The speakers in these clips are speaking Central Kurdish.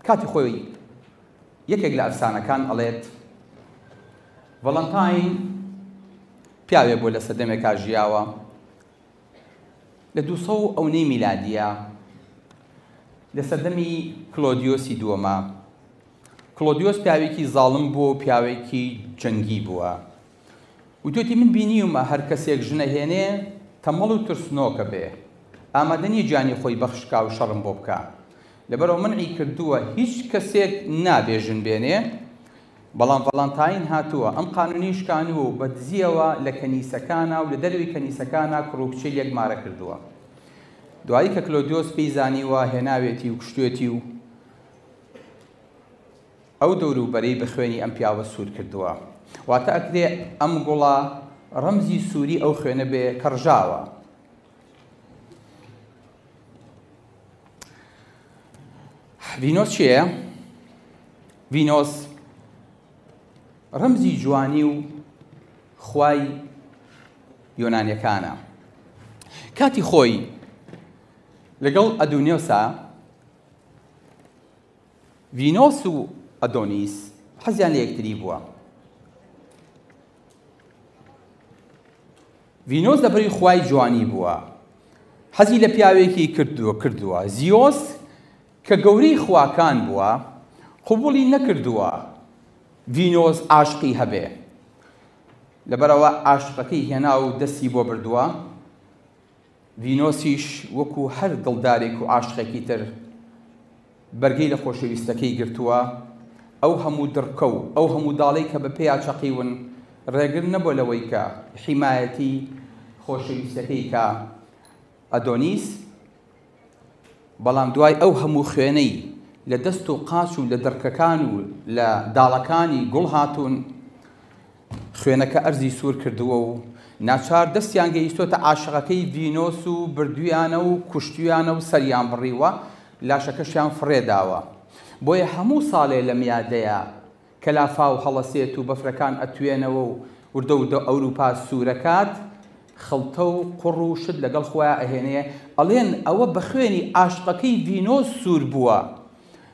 کاتی خۆی یەکێک لە ئەفسانەکان ئەڵێت ڤەڵەنتاین پیاوێ بۆ لە سەردەمێکا ژیاوە لە 200 میلادیە لە سەردەمی کلۆدیۆسی دووەمە. کلۆدیۆس پیاوێکی زاڵم بووە و پیاوێکی جەنگی بووە. وتۆتی من بینیومە هەر کەسێک ژنەهێنێ تەمەڵ و ترسنۆکە بێ، ئامادە نیە گیانی خۆی بەخشکا و شەڕم بۆ بکە. لەبەرەوە منعی کردووە هیچ کەسێک نابێ ژن بێنێ، بەڵام ڤەڵەنتاین هاتووە ئەم قانونی شکانووە و بەدزیەوە لە کەنیسەکانە و لە دەروی کەنیسەکانە کڕوکچەی یەکمارە کردووە. دوایی کە کلۆدیۆس پێی زانیوە هێناوێتی و کشتوێتی و ئەو دەوروبەرەی بخوێنی ئەم پیاوە سوور کردووە. واتە ئەکرێ ئەم گوڵە ڕەمزی سووری ئەو خوێنە بێ کە ڕژاوە. ڤینۆس چییە؟ ڤینۆس ڕەمزی جوانی و خوای یۆنانیەکانە. کاتی خۆی لەگەڵ ئەدونیۆسا، ڤینۆس و ئەدۆنیس حەزیان لە یەکتری بووە. ڤینۆس لەبەری خوای جوانی بووە، حەزی لە پیاوێکی کردووە. زیۆس کە گەورەی خواکان بووە قبوڵی نەکردووە ڤینۆس عاشقی هەبێ، لەبەرەوە عاشقەکەی هێنا و دەستی بۆ بردووە. ڤینۆسیش وەکو هەر دڵدارێک و عاشقێکی تر بەرگەی لە خۆشەویستەکەی گرتووە. ئەو هەموو دڕکە و ئەو هەموو داڵی کە بە پێیا چەقیون ڕێگر نەبوو لەوەی کە حیمایەتی خۆشەویستەکەی کە ئەدۆنیس، بەڵام دوای ئەو هەموو خوێنەی لە دەست و قاچ و لە دڕکەکان و لە داڵەکانی گوڵ هاتوون، خوێنەکە ئەرزی سوور کردووە و ناچار دەستیان گەیشتۆتە عاشقەکەی ڤینۆس و بردویانە و کوشتیانە و سەریان بڕیوە، لاشەکەشیان فڕێداوە. بۆیە هەموو ساڵێ لە میادەیە کە لافاو هەڵەسێت و بەفرەکان ئەتوێنەوە و وردە وردە ئەوروپا سوورەکات، خەڵتە و قوڕ و شت لەگەڵ خۆیان ئەهێنێ، ئەڵێن ئەوە بە خوێنی عاشقەکەی ڤینۆس سوور بووە.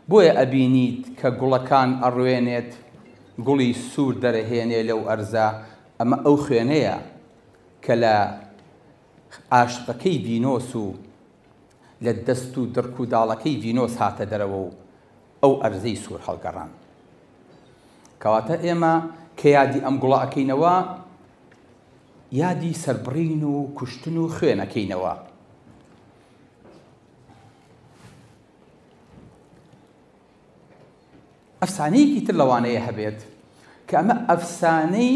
بۆیە ئەبینیت کە گوڵەکان ئەڕوێنێت، گوڵی سوور دەرەهێنێ لەو ئەرزە. ئەمە ئەو خوێنەیە کە لە عاشقەکەی ڤینۆس و لە دەست و دڕک و داڵەکەی ڤینۆس هاتە دەرەوە و ئەو ئەرزەی سوور هەڵگەڕان. کەواتە ئێمە کە یادی ئەم گوڵە ئەکەینەوە، یادی سەربڕین و کوشتن و خوێنەکەینەوە. ئەفسانەیەکی تر لەوانەیە هەبێت کە ئەمە ئەفسانەی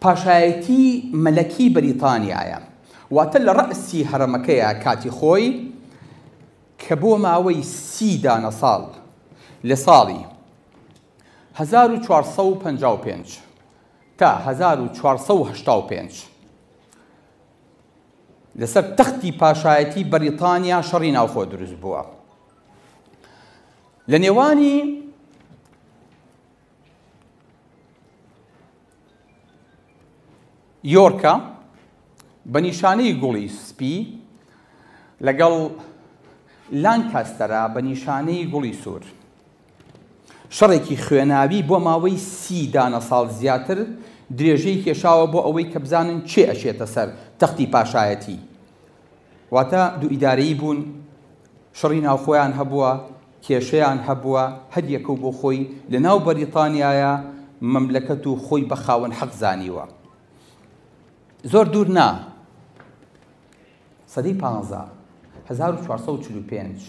پاشایەتی مەلەکی بەریتانیایە، واتە لە ڕەئسی هەرەمەکەیە کاتی خۆی کە بۆ ماوەی 30 دانە ساڵ لە ساڵی 1455 تا 1485 لەسەر تەختی پاشایەتی بەریتانیا شەڕی ناوخۆ دروست بووە. لە نێوانی یۆرکە بە نیشانەی گوڵی سپی لەگەڵ لانکاستەرە بە نیشانەی گوڵی سوور. شەڕێکی خوێناوی بۆ ماوەی 30 دانە ساڵ زیاتر درێژەی کێشاوە بۆ ئەوەی کە بزانن چێ ئەشێتە سەر تەختی پاشایەتی. واتە دوو ئیدارەیی بوون، شەڕی ناوخۆیان هەبووە، کێشەیان هەبووە، هەر یەکەو بۆ خۆی لە ناو بەریتانیایە مەملەکەت و خۆی بە خاوەن حەق زانیوە. زۆر دوور نا، سەدەی 1445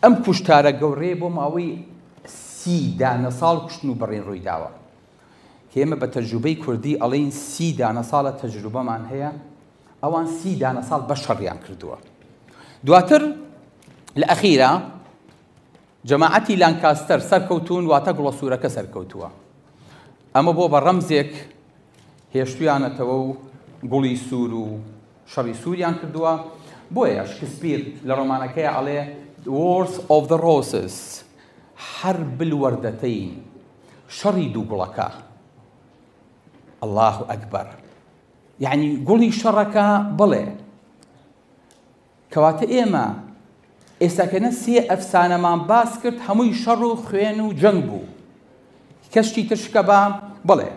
ئەم کوشتارە گەورەیە بۆ ماوەی 30 دانە ساڵ کوشتن و بەڕێن ڕووی داوە. کە ئێمە بە تەجروبەی کوردی ئەڵێن 30 دانە ساڵە تەجروبەمان هەیە، ئەوان 30 دانە ساڵ بە شەڕیان کردووە. دواتر لە ئەخیرە جەماعەتی لانکاستەر سەرکەوتون، واتە گوڵە سوورەکە سەرکەوتووە. ئەمە بۆ بە ڕەمزێک هێشتویانەتەوە و گوڵی سوور و شەڕی سووریان کردووە. بۆیە شکسپیر لە ڕۆمانەکەی ئەڵێ Wars of the Roses، حرب الوردەتەین، شەڕی دوو گوڵەکە. الله ئەکبەر، یعنی گوڵی شەڕەکە بڵێ. کەواتە ئێمە ئێستاکەنە سێ ئەفسانەمان باس کرد هەمووی شەڕ و خوێن و جەنگ بوو. کەشتی تشکە بە بڵێ